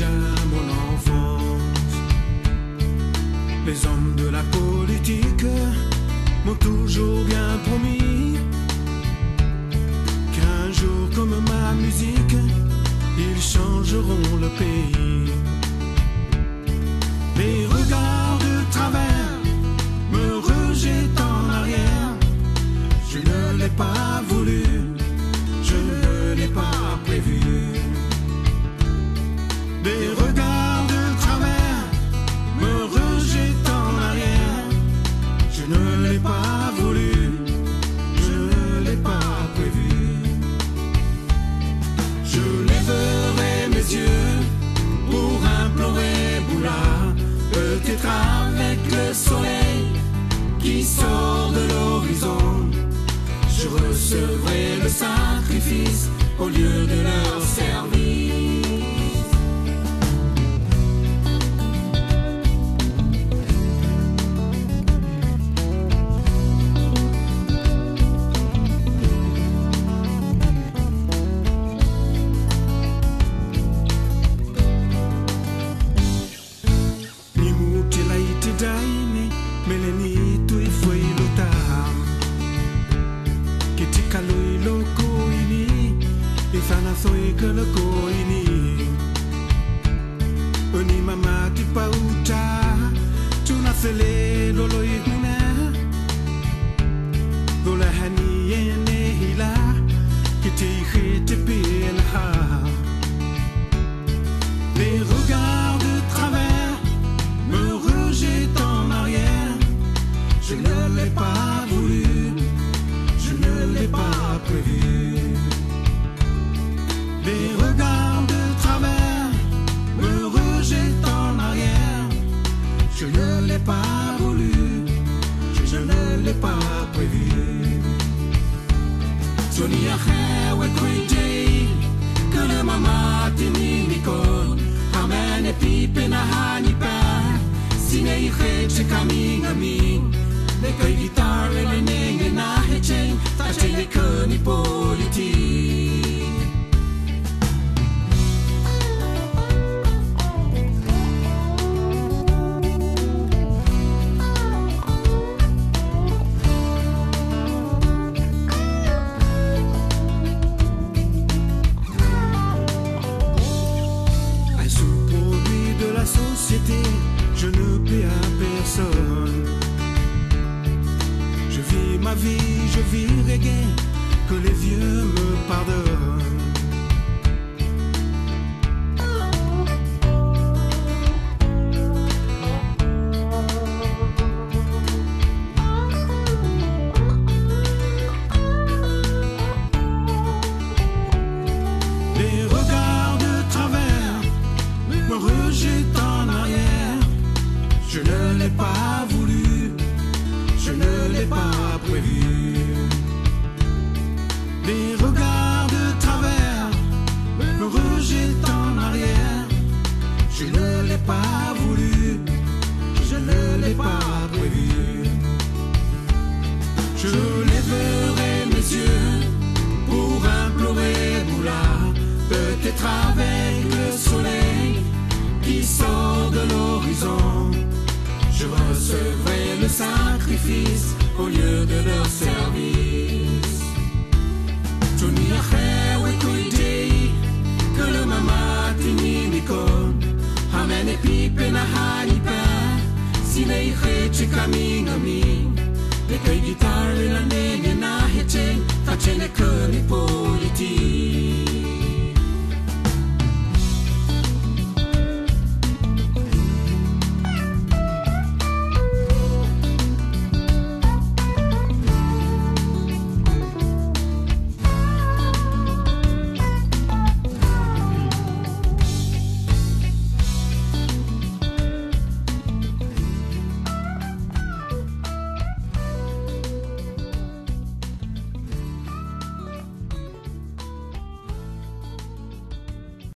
déjà mon enfance. Les hommes de la politique m'ont toujours bien promis qu'un jour, comme ma musique, ils changeront le pays. Les regards de travers me rejettent en arrière. Je ne l'ai pas voulu, je ne l'ai pas prévu. Des regards de travers me rejettent en arrière. Je ne l'ai pas voulu, je ne l'ai pas prévu. Je lèverai mes yeux pour implorer Bouddha, peut-être avec le soleil qui sort de l'horizon. Je recevrai le sacrifice au lieu de leur service. Meleni tui foi lutar Kitika lui loko ini Ifana thoi ke loko ini Oni mama ti pauta Tuna thele lolo ihuna Dola hani ene hila Kiti khete pilha Les regards de travers me rejettent en arrière. Je ne l'ai pas voulu, je ne l'ai pas prévu. Les regards de travers me rejettent en arrière. Je ne l'ai pas voulu, je ne l'ai pas prévu. Sonia hewe kuitei, que le mama tini mikon, amen e pipe na hanipa, sine iche caminho a mim. Le kai guitar le nenge na hechen ta le koni politique. Un sous-produit de la société, je ne plais à personne. Je vis ma vie, je vis reggae, que les vieux me pardonnent. Les regards de travers me rejettent en arrière. Je ne l'ai pas voulu, je ne l'ai pas prévu. Les regards de travers me rejettent en arrière. Je ne l'ai pas voulu, je ne l'ai pas prévu. Je lèverai mes yeux pour implorer Bouddha, peut-être avec le soleil qui sort de l'horizon. Je recevrai le sacrifice au lieu de leur service. Tunia hewe kuitei, que le mama tini mikon, amen e pipe na hanipa, sine iche caminho.